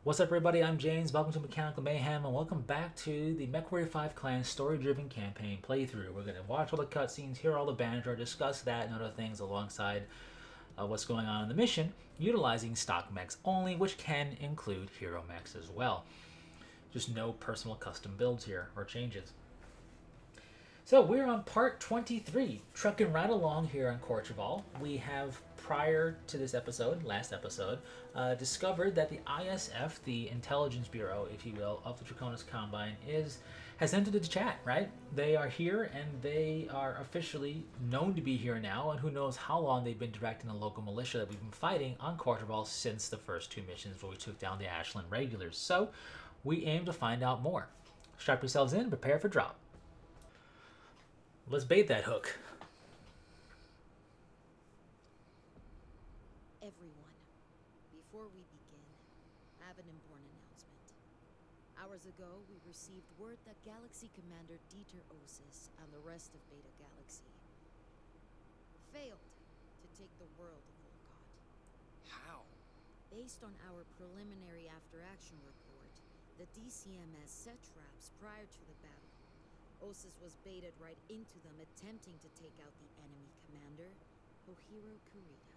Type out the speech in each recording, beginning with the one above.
What's up, everybody? I'm James. Welcome to Mechanical Mayhem, and welcome back to the Mechwarrior 5 Clan story-driven campaign playthrough. We're going to watch all the cutscenes, hear all the banter, discuss that and other things alongside what's going on in the mission, utilizing stock mechs only, which can include hero mechs as well. Just no personal custom builds here or changes. So we're on part 23, trucking right along here on Courchevel. We have, prior to this episode, last episode, discovered that the ISF, the Intelligence Bureau, if you will, of the Draconis Combine, has entered the chat, right? They are here, and they are officially known to be here now, and who knows how long they've been directing the local militia that we've been fighting on Courchevel since the first two missions where we took down the Ashland regulars. So we aim to find out more. Strap yourselves in, prepare for drop. Let's bait that hook. Everyone, before we begin, I have an important announcement. Hours ago, we received word that Galaxy Commander Dieter Osis and the rest of Beta Galaxy failed to take the world of Volcott. How? Based on our preliminary after-action report, the DCMS set traps prior to the battle. Osis was baited right into them, attempting to take out the enemy commander, Hohiro Kurita.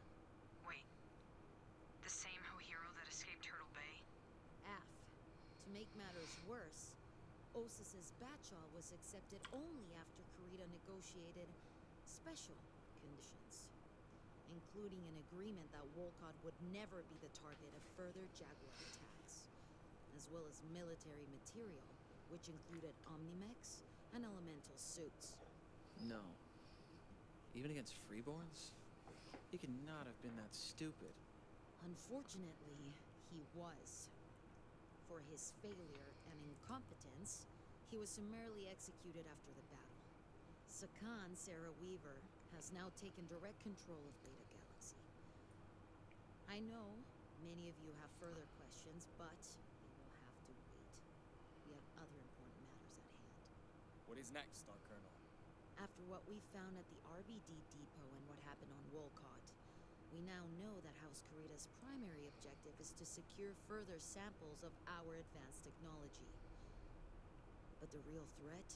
Wait, the same Hohiro that escaped Turtle Bay? Af. To make matters worse, Osis's Batchaw was accepted only after Kurita negotiated special conditions, including an agreement that Volcott would never be the target of further Jaguar attacks, as well as military material, which included Omnimex and elemental suits. No. Even against freeborns? He could not have been that stupid. Unfortunately, he was. For his failure and incompetence, he was summarily executed after the battle. Sakan Sarah Weaver has now taken direct control of Beta Galaxy. I know many of you have further questions, but they will have to wait. We have other important matters at hand. What is next, Star Colonel? After what we found at the RBD depot and what happened on Volcott, we now know that House Kurita's primary objective is to secure further samples of our advanced technology. But the real threat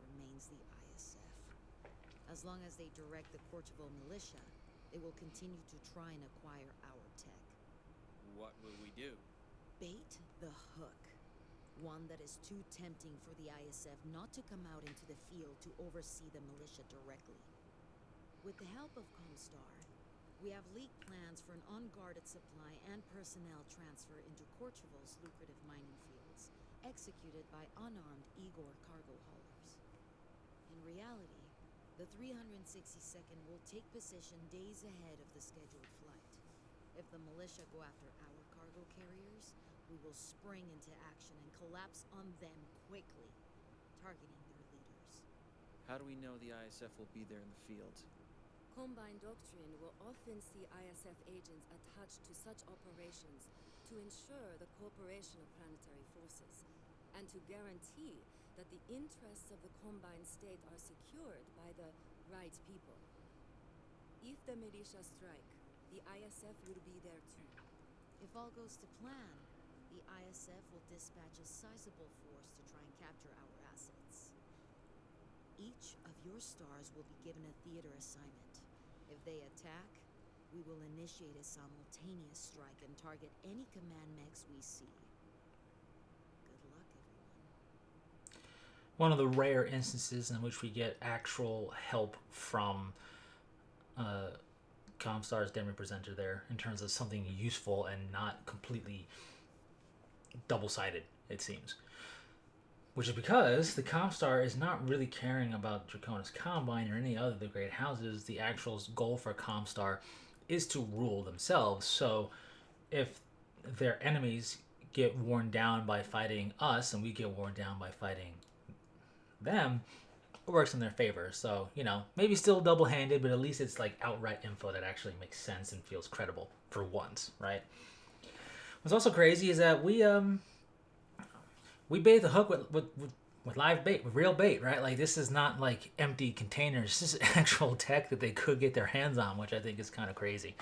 remains the ISF. As long as they direct the Courchevel militia, they will continue to try and acquire our tech. What will we do? Bait the hook. One that is too tempting for the ISF not to come out into the field to oversee the militia directly. With the help of Comstar, we have leaked plans for an unguarded supply and personnel transfer into Courchevel's lucrative mining fields, executed by unarmed Igor cargo haulers. In reality, the 362nd will take position days ahead of the scheduled flight. If the militia go after our cargo carriers, we will spring into action and collapse on them quickly, targeting their leaders. How do we know the ISF will be there in the field? Combine Doctrine will often see ISF agents attached to such operations to ensure the cooperation of planetary forces, and to guarantee that the interests of the Combined State are secured by the right people. If the militia strike, the ISF will be there too. If all goes to plan, the ISF will dispatch a sizable force to try and capture our assets. Each of your stars will be given a theater assignment. If they attack, we will initiate a simultaneous strike and target any command mechs we see. Good luck, everyone. One of the rare instances in which we get actual help from Comstar's demo presenter there in terms of something useful and not completely double-sided, it seems. Which is because the Comstar is not really caring about Draconis Combine or any other of the great houses. The actual goal for Comstar is to rule themselves. So if their enemies get worn down by fighting us and we get worn down by fighting them, it works in their favor. So, maybe still double-handed, but at least it's like outright info that actually makes sense and feels credible for once, right? What's also crazy is that we bait the hook with live bait, with real bait, right? Like, this is not like empty containers. This is actual tech that they could get their hands on, which I think is kind of crazy.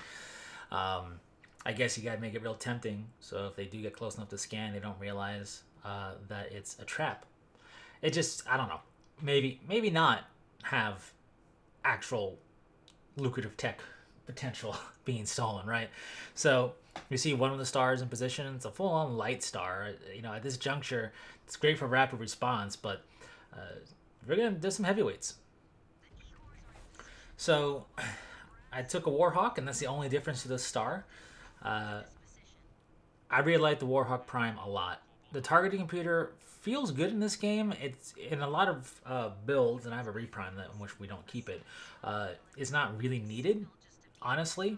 I guess you gotta make it real tempting, so if they do get close enough to scan, they don't realize that it's a trap. It just, I don't know. Maybe not have actual lucrative tech potential being stolen, right? So you see one of the stars in position. It's a full-on light star. You know, at this juncture, it's great for rapid response, but we're gonna do some heavyweights. So I took a Warhawk, and that's the only difference to this star. Uh, I really like the Warhawk Prime a lot. The targeting computer feels good in this game. It's in a lot of builds, and I have a reprime that in which we don't keep it. It's not really needed, honestly,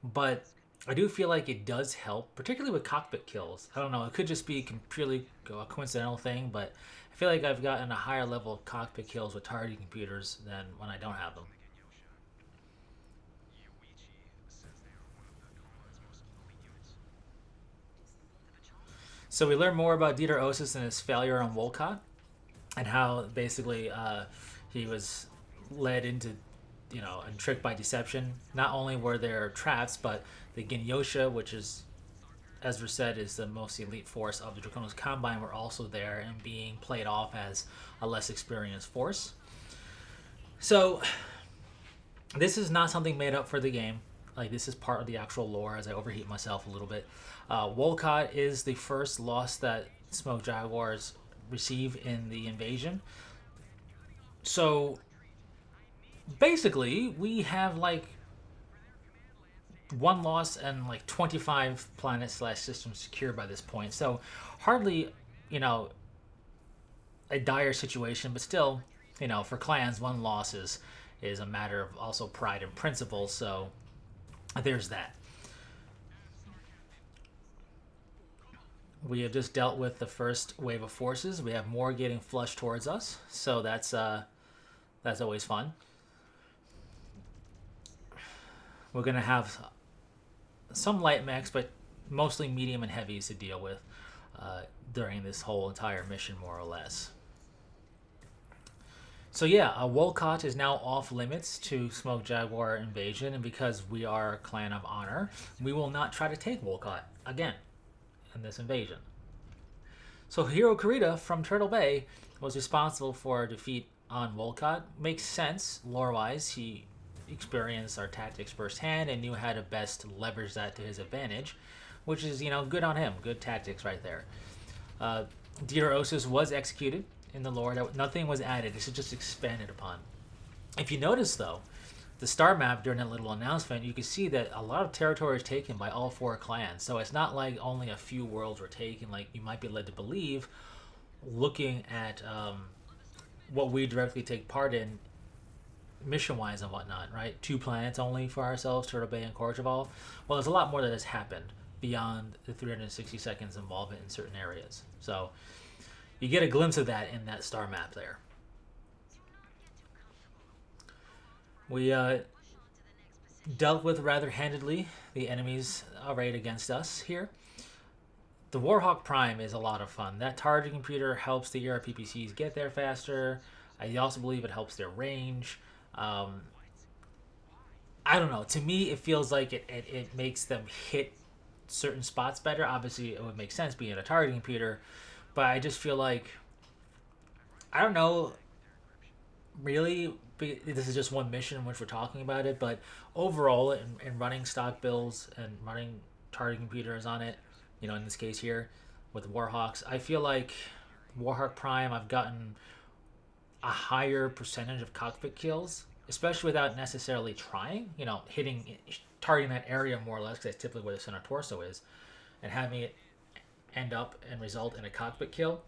but I do feel like it does help, particularly with cockpit kills. I don't know, it could just be purely a coincidental thing, but I feel like I've gotten a higher level of cockpit kills with targeting computers than when I don't have them. So we learn more about Dieter Osis and his failure on Wolcott, and how basically he was led into, you know, and tricked by deception. Not only were there traps, but the Ginyosha, which is, Ezra said, is the most elite force of the Draconis Combine, were also there and being played off as a less experienced force. So this is not something made up for the game. Like, this is part of the actual lore, as I overheat myself a little bit. Wolcott is the first loss that Smoke Jaguars receive in the invasion. So basically, we have like one loss and like 25 planets slash systems secure by this point. So hardly, you know, a dire situation, but still, you know, for clans, one loss is a matter of also pride and principle. So there's that. We have just dealt with the first wave of forces. We have more getting flushed towards us, so that's always fun. We're gonna have some light mechs, but mostly medium and heavies to deal with during this whole entire mission, more or less. So yeah, Wolcott is now off limits to Smoke Jaguar invasion, and because we are a clan of honor, we will not try to take Wolcott again in this invasion. So Hiro Kurita from Turtle Bay was responsible for our defeat on Wolcott. Makes sense lore-wise. He experienced our tactics firsthand and knew how to best leverage that to his advantage, which is, you know, good on him. Good tactics right there. Dieter Osis was executed in the lore. Nothing was added. This is just expanded upon. If you notice, though, the star map during that little announcement, you can see that a lot of territory is taken by all four clans. So it's not like only a few worlds were taken, like you might be led to believe, looking at what we directly take part in, mission-wise and whatnot, right? 2 planets only for ourselves, Turtle Bay and Courchevel. Well, there's a lot more that has happened beyond the 360 seconds involvement in certain areas. So you get a glimpse of that in that star map there. We dealt with rather handedly the enemies arrayed against us here. The Warhawk Prime is a lot of fun. That targeting computer helps the ER PPCs get there faster. I also believe it helps their range. I don't know. To me, it feels like it makes them hit certain spots better. Obviously, it would make sense being a targeting computer, but I just feel like, I don't know, really, this is just one mission in which we're talking about it, but overall, in running stock builds and running targeting computers on it, you know, in this case here with Warhawks, I feel like Warhawk Prime, I've gotten a higher percentage of cockpit kills, especially without necessarily trying, you know, targeting that area more or less, because that's typically where the center torso is, and having it end up and result in a cockpit kill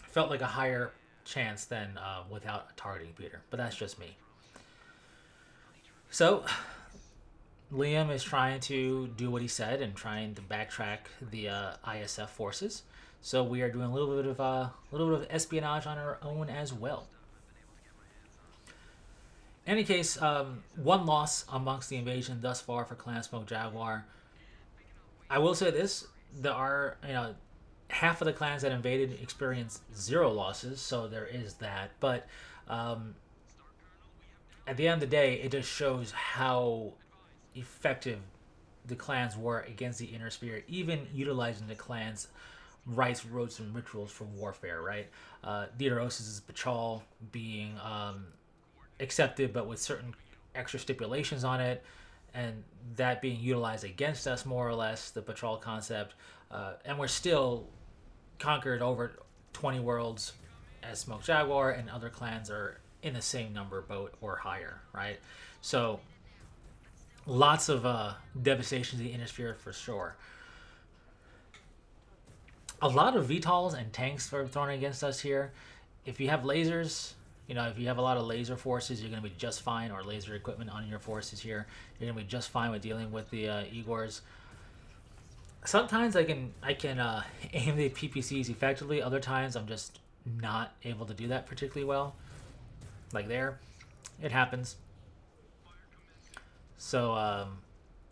felt like a higher chance than without a targeting computer, but that's just me. So Liam is trying to do what he said and trying to backtrack the ISF forces. So we are doing a little bit of espionage on our own as well. In any case, one loss amongst the invasion thus far for Clan Smoke Jaguar. I will say this: there are, you know, half of the clans that invaded experienced 0 losses, so there is that. But at the end of the day, it just shows how effective the clan's war against the Inner Spirit, even utilizing the clan's rites, rotes, and rituals for warfare, right? Theodoros' patrol being accepted, but with certain extra stipulations on it, and that being utilized against us, more or less, the patrol concept. And we're still conquered over 20 worlds as Smoke Jaguar, and other clans are in the same number, boat, or higher, right? So lots of devastation to the Inner Sphere for sure. A lot of VTOLs and tanks are thrown against us here. If you have lasers, if you have a lot of laser forces, you're going to be just fine, or laser equipment on your forces here. You're going to be just fine with dealing with the Igors. Sometimes I can aim the PPCs effectively. Other times I'm just not able to do that particularly well. Like there, it happens. So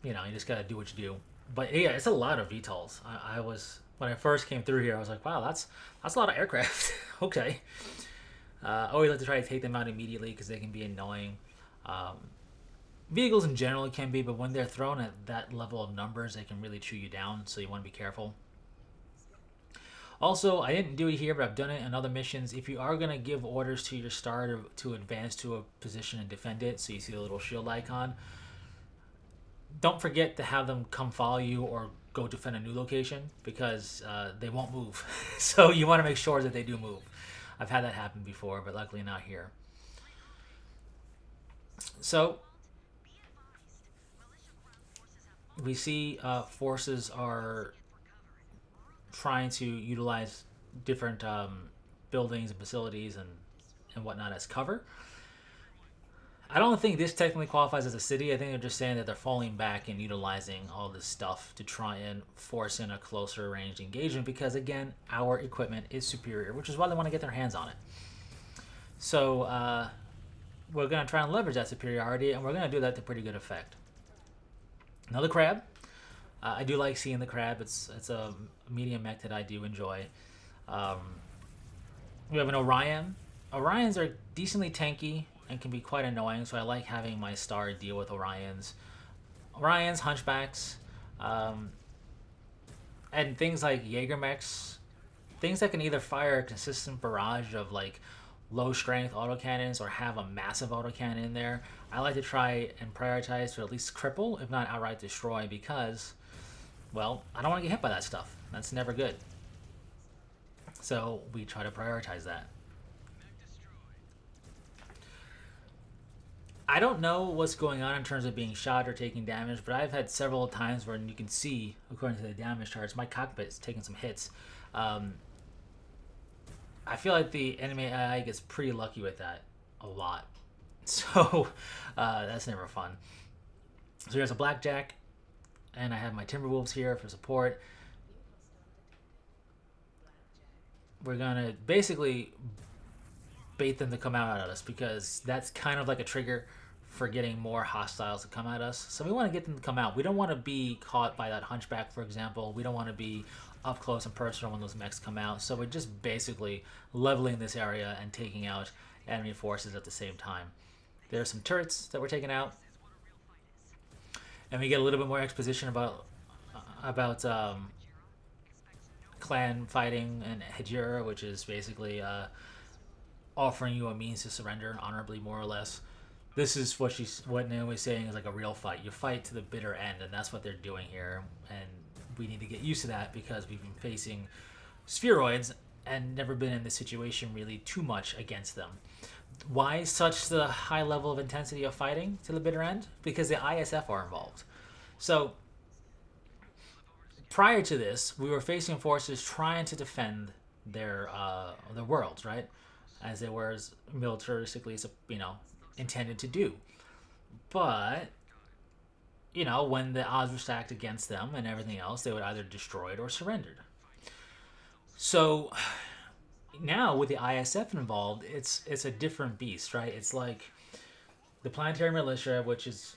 you just got to do what you do. But yeah, it's a lot of VTOLs. I was, when I first came through here, I was like, wow, that's a lot of aircraft. Okay. I always like to try to take them out immediately because they can be annoying. Vehicles in general can be, but when they're thrown at that level of numbers, they can really chew you down, so you want to be careful. Also, I didn't do it here, but I've done it in other missions. If you are going to give orders to your star to advance to a position and defend it, so you see the little shield icon, don't forget to have them come follow you or go defend a new location, because they won't move. So you want to make sure that they do move. I've had that happen before, but luckily not here. So we see forces are trying to utilize different buildings and facilities and whatnot as cover. I don't think this technically qualifies as a city. I think they're just saying that they're falling back and utilizing all this stuff to try and force in a closer ranged engagement, because again, our equipment is superior, which is why they want to get their hands on it. So we're going to try and leverage that superiority, and we're going to do that to pretty good effect. Another crab. I do like seeing the crab. It's a medium mech that I do enjoy. We have an Orion. Orions are decently tanky and can be quite annoying, so I like having my star deal with Orions. Orions, Hunchbacks, and things like Jaeger mechs, things that can either fire a consistent barrage of like low strength autocannons or have a massive autocannon in there. I like to try and prioritize to at least cripple, if not outright destroy, because, well, I don't want to get hit by that stuff. That's never good. So we try to prioritize that. I don't know what's going on in terms of being shot or taking damage, but I've had several times where you can see, according to the damage charts, my cockpit's taking some hits. I feel like the enemy AI gets pretty lucky with that a lot. So that's never fun. So here's a Blackjack, and I have my Timberwolves here for support. We're going to basically bait them to come out at us, because that's kind of like a trigger for getting more hostiles to come at us. So we want to get them to come out. We don't want to be caught by that Hunchback, for example. We don't want to be up close and personal when those mechs come out. So we're just basically leveling this area and taking out enemy forces at the same time. There's some turrets that we're taking out, and we get a little bit more exposition about clan fighting and Hejira, which is basically offering you a means to surrender honorably, more or less. This is what Naomi's saying is like a real fight. You fight to the bitter end, and that's what they're doing here. And we need to get used to that, because we've been facing spheroids and never been in this situation really too much against them. Why such the high level of intensity of fighting to the bitter end? Because the ISF are involved. So prior to this, we were facing forces trying to defend their worlds, right? As they were militaristically, intended to do. But, when the odds were stacked against them and everything else, they would either destroy it or surrendered. So now with the ISF involved, it's a different beast, right? It's like the Planetary Militia, which is,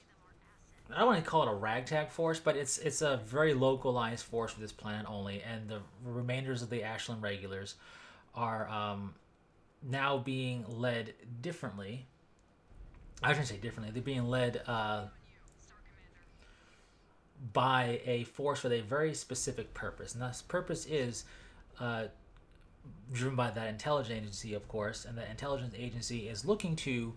I don't want to call it a ragtag force, but it's a very localized force for this planet only, and the remainders of the Ashland regulars are now being led differently. I shouldn't say differently. They're being led by a force with a very specific purpose, and this purpose is driven by that intelligence agency, of course, and the intelligence agency is looking to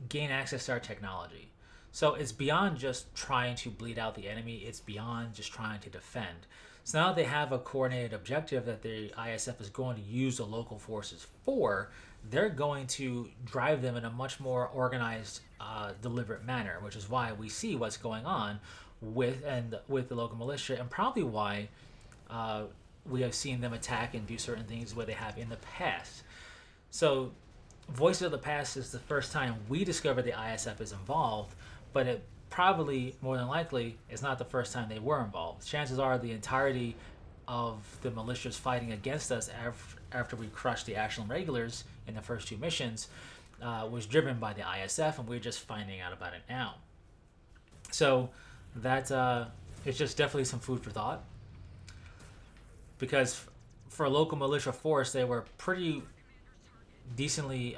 gain access to our technology. So it's beyond just trying to bleed out the enemy, it's beyond just trying to defend. So now they have a coordinated objective that the ISF is going to use the local forces for. They're going to drive them in a much more organized, deliberate manner, which is why we see what's going on with the local militia, and probably why we have seen them attack and do certain things where they have in the past. So Voices of the Past is the first time we discover the ISF is involved, but it probably, more than likely, is not the first time they were involved. Chances are the entirety of the militias fighting against us after we crushed the Ashland regulars in the first 2 missions was driven by the ISF, and we're just finding out about it now. So that it's just definitely some food for thought, because for a local militia force, they were pretty decently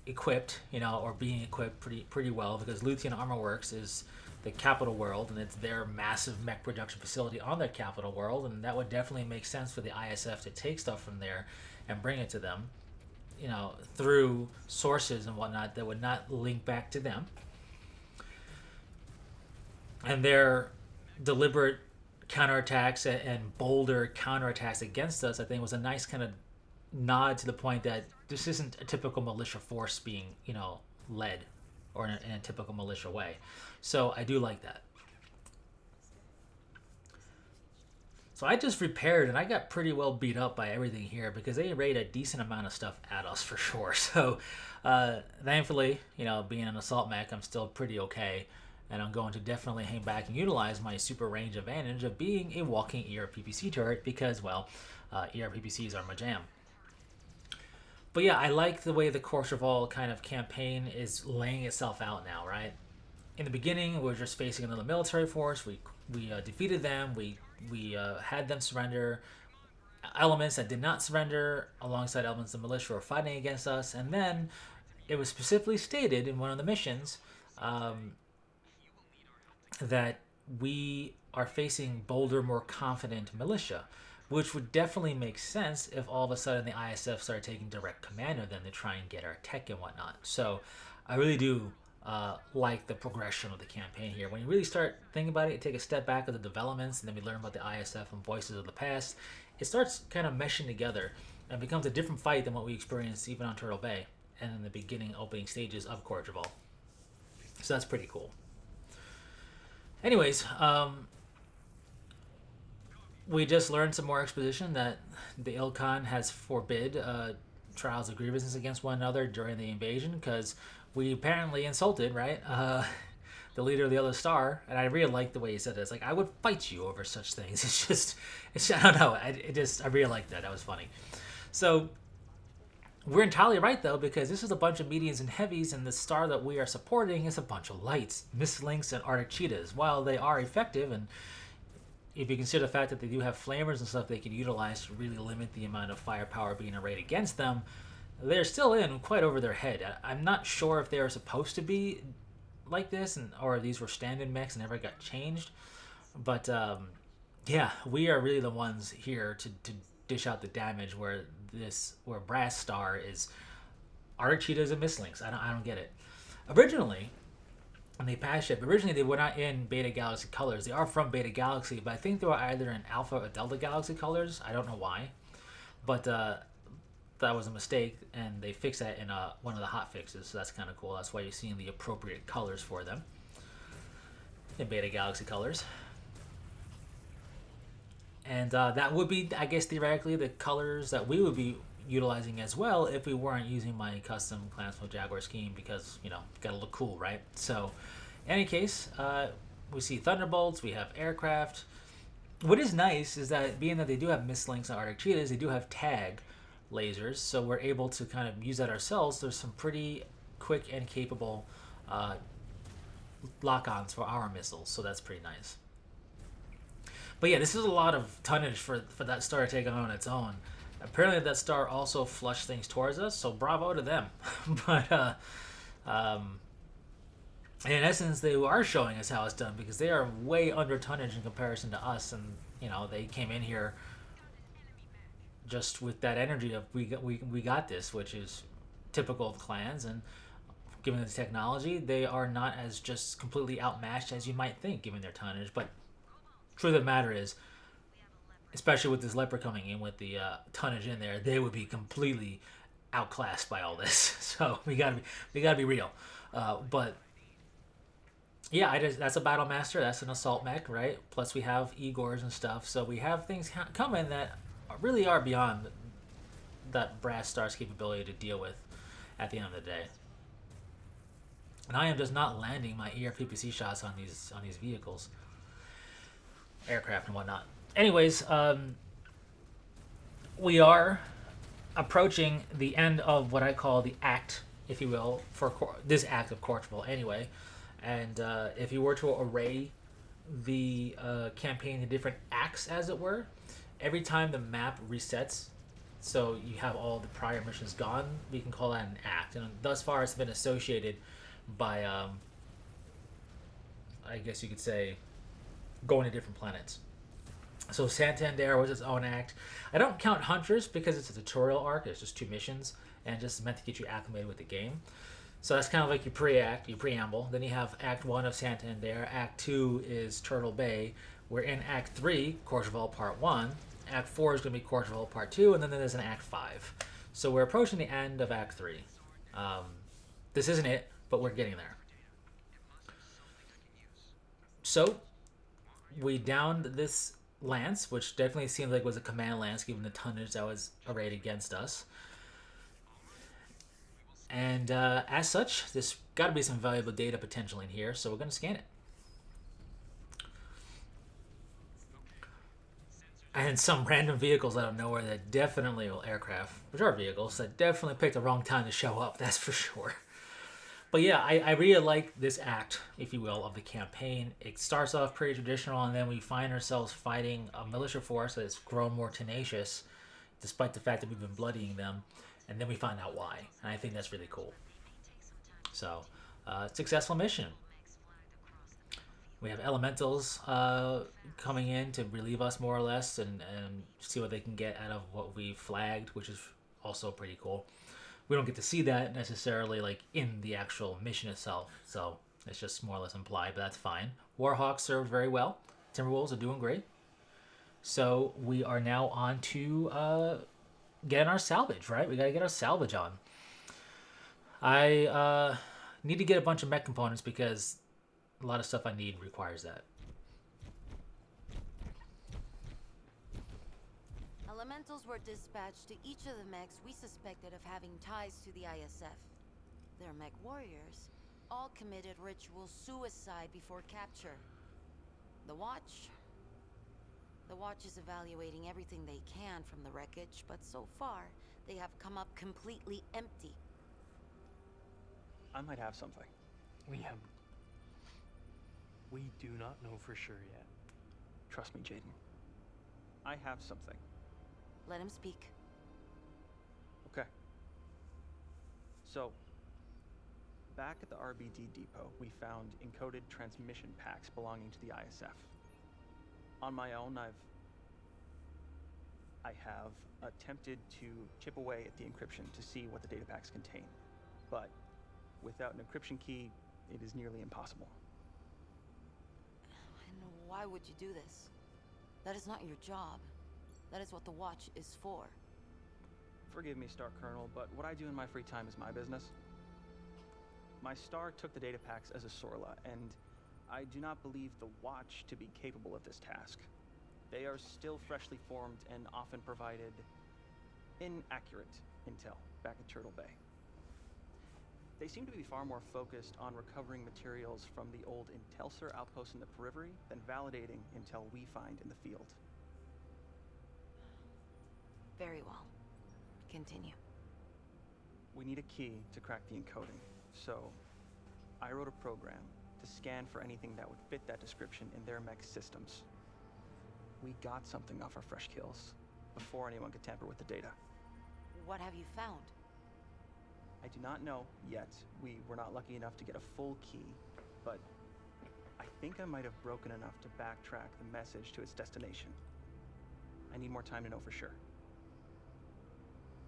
equipped, or being equipped pretty well, because Luthien Armor Works is the capital world, and it's their massive mech production facility on their capital world, and that would definitely make sense for the ISF to take stuff from there and bring it to them, through sources and whatnot that would not link back to them. And their deliberate counterattacks and bolder counterattacks against us, I think, was a nice kind of nod to the point that this isn't a typical militia force being, led or in a typical militia way. So I do like that. So I just repaired, and I got pretty well beat up by everything here because they raid a decent amount of stuff at us for sure. So thankfully, being an assault mech, I'm still pretty okay. And I'm going to definitely hang back and utilize my super range advantage of being a walking ERPPC turret because, well, ERPPCs are my jam. But yeah, I like the way the Courchevel kind of campaign is laying itself out now, right? In the beginning, we were just facing another military force. We defeated them. We had them surrender. Elements that did not surrender, alongside elements of the militia, were fighting against us. And then it was specifically stated in one of the missions that we are facing bolder, more confident militia, which would definitely make sense if all of a sudden the ISF started taking direct command of them to try and get our tech and whatnot. So I really do like the progression of the campaign here. When you really start thinking about it, you take a step back of the developments, and then we learn about the ISF and Voices of the Past. It starts kind of meshing together and becomes a different fight than what we experienced even on Turtle Bay and in the opening stages of Courchevel. So that's pretty cool. Anyways, we just learned some more exposition that the Ilkhan has forbid trials of grievances against one another during the invasion, because we apparently insulted, right, the leader of the other star, and I really like the way he said it. It's like, I would fight you over such things. It's I don't know, I really like that. That was funny. So we're entirely right, though, because this is a bunch of mediums and heavies, and the star that we are supporting is a bunch of lights, Mistlynx and Arctic Cheetahs. While they are effective, and if you consider the fact that they do have flamers and stuff they can utilize to really limit the amount of firepower being arrayed against them, they're still in quite over their head. I'm not sure if they were supposed to be like this, or these were stand-in mechs and never got changed. But yeah, we are really the ones here to dish out the damage where Brass Star is Arctic Cheetahs and Mistlynx. I don't get it. Originally, when they passed ship, they were not in Beta Galaxy colors. They are from Beta Galaxy, but I think they were either in Alpha or Delta Galaxy colors. I don't know why, but that was a mistake, and they fixed that in one of the hot fixes, so that's kind of cool. That's why you're seeing the appropriate colors for them in Beta Galaxy colors. And that would be, I guess, theoretically the colors that we would be utilizing as well if we weren't using my custom Clansville Jaguar scheme, because, gotta look cool, right? So, in any case, we see Thunderbolts, we have aircraft. What is nice is that, being that they do have Mistlynx and Arctic Cheetahs, they do have tag lasers, so we're able to kind of use that ourselves. There's some pretty quick and capable lock-ons for our missiles, so that's pretty nice. But yeah, this is a lot of tonnage for that star to take on its own. Apparently that star also flushed things towards us, so bravo to them. But And in essence, they are showing us how it's done because they are way under tonnage in comparison to us, and they came in here just with that energy of we got this, which is typical of clans. And given the technology, they are not as just completely outmatched as you might think, given their tonnage. But truth of the matter is, especially with this leper coming in with the tonnage in there, they would be completely outclassed by all this. So we gotta be real. But yeah, that's a battle master. That's an assault mech, right? Plus we have Igors and stuff. So we have things coming that really are beyond that Brass Star's capability to deal with at the end of the day. And I am just not landing my ERPPC shots on these vehicles, aircraft and whatnot. Anyways, we are approaching the end of what I call the act, if you will, for this act of Courchevel anyway. And if you were to array the campaign into different acts, as it were, every time the map resets, so you have all the prior missions gone, we can call that an act. And thus far, it's been associated by, I guess you could say, going to different planets. So Santander was its own act. I don't count Huntress because it's a tutorial arc. It's just 2 missions and just meant to get you acclimated with the game. So that's kind of like your pre-act, your preamble. Then you have Act 1 of Santander. Act 2 is Turtle Bay. We're in Act 3, Courchevel Part 1. Act 4 is going to be Courchevel Part 2, and then there's an Act 5. So we're approaching the end of Act 3. This isn't it, but we're getting there. So we downed this lance, which definitely seemed like was a command lance given the tonnage that was arrayed against us. And as such, there's got to be some valuable data potential in here, so we're going to scan it. And some random vehicles out of nowhere that definitely, well, aircraft, which are vehicles, that definitely picked the wrong time to show up, that's for sure. But yeah, I really like this act, if you will, of the campaign. It starts off pretty traditional, and then we find ourselves fighting a militia force that's grown more tenacious, despite the fact that we've been bloodying them. And then we find out why. And I think that's really cool. So, successful mission. We have elementals coming in to relieve us more or less and see what they can get out of what we flagged, which is also pretty cool. We don't get to see that necessarily like in the actual mission itself, so it's just more or less implied, but that's fine. Warhawks served very well. Timberwolves are doing great. So we are now on to getting our salvage, right? We got to get our salvage on. I need to get a bunch of mech components because a lot of stuff I need requires that. Elementals were dispatched to each of the mechs we suspected of having ties to the ISF. They're Mechwarriors, all committed ritual suicide before capture. The Watch is evaluating everything they can from the wreckage, but so far, they have come up completely empty. I might have something. We do not know for sure yet. Trust me, Jaden. I have something. Let him speak. Okay. So, back at the RBD depot, we found encoded transmission packs belonging to the ISF. On my own, I have attempted to chip away at the encryption to see what the data packs contain. But without an encryption key, it is nearly impossible. And why would you do this? That is not your job. That is what the Watch is for. Forgive me, Star Colonel, but what I do in my free time is my business. My star took the data packs as a Sorla, and I do not believe the Watch to be capable of this task. They are still freshly formed and often provided inaccurate intel back at Turtle Bay. They seem to be far more focused on recovering materials from the old Intelser outposts in the periphery than validating intel we find in the field. Very well. Continue. We need a key to crack the encoding, so I wrote a program to scan for anything that would fit that description in their mech systems. We got something off our fresh kills before anyone could tamper with the data. What have you found? I do not know yet. We were not lucky enough to get a full key, but I think I might have broken enough to backtrack the message to its destination. I need more time to know for sure.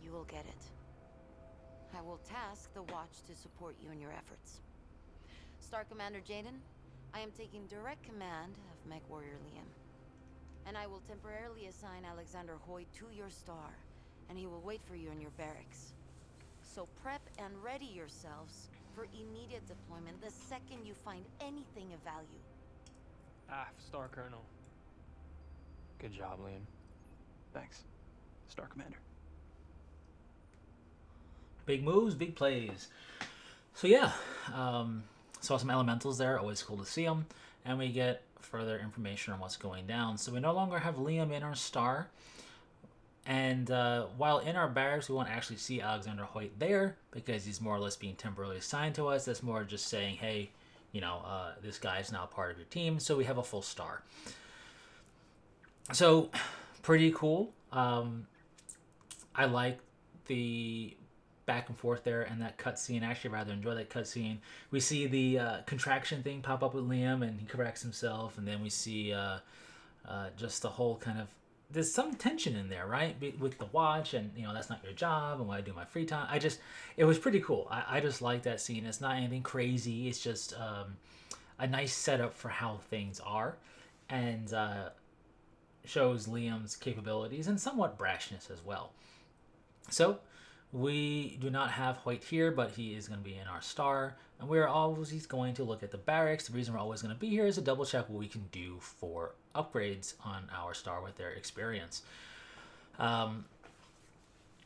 You will get it. I will task the Watch to support you in your efforts. Star Commander Jaden, I am taking direct command of Mechwarrior Liam. And I will temporarily assign Alexander Hoyt to your star, and he will wait for you in your barracks. So prep and ready yourselves for immediate deployment the second you find anything of value. Star Colonel. Good job, Liam. Thanks, Star Commander. Big moves, big plays. So yeah, saw some elementals there. Always cool to see them. And we get further information on what's going down. So we no longer have Liam in our star. And while in our barracks, we won't actually see Alexander Hoyt there because he's more or less being temporarily assigned to us. That's more just saying, hey, you know, this guy's now part of your team. So we have a full star. So pretty cool. I like the back and forth there and that cutscene. I actually rather enjoy that cutscene. We see the contraction thing pop up with Liam and he corrects himself, and then we see just the whole kind of, there's some tension in there, right, with the Watch, and you know, that's not your job and what I do in my free time. It was pretty cool. I just like that scene. It's not anything crazy. It's just a nice setup for how things are, and shows Liam's capabilities and somewhat brashness as well. So we do not have Hoyt here, but he is going to be in our star, and we're always going to look at the barracks. The reason we're always going to be here is to double check what we can do for upgrades on our star with their experience.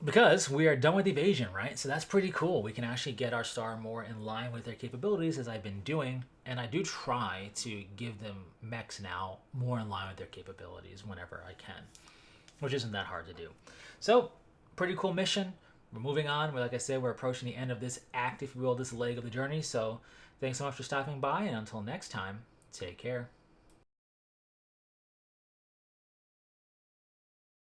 Because we are done with evasion, right? So that's pretty cool. We can actually get our star more in line with their capabilities, as I've been doing, and I do try to give them mechs now more in line with their capabilities whenever I can, which isn't that hard to do. So pretty cool mission. We're moving on. Like I said, we're approaching the end of this act, if you will, this leg of the journey. So thanks so much for stopping by, and until next time, take care.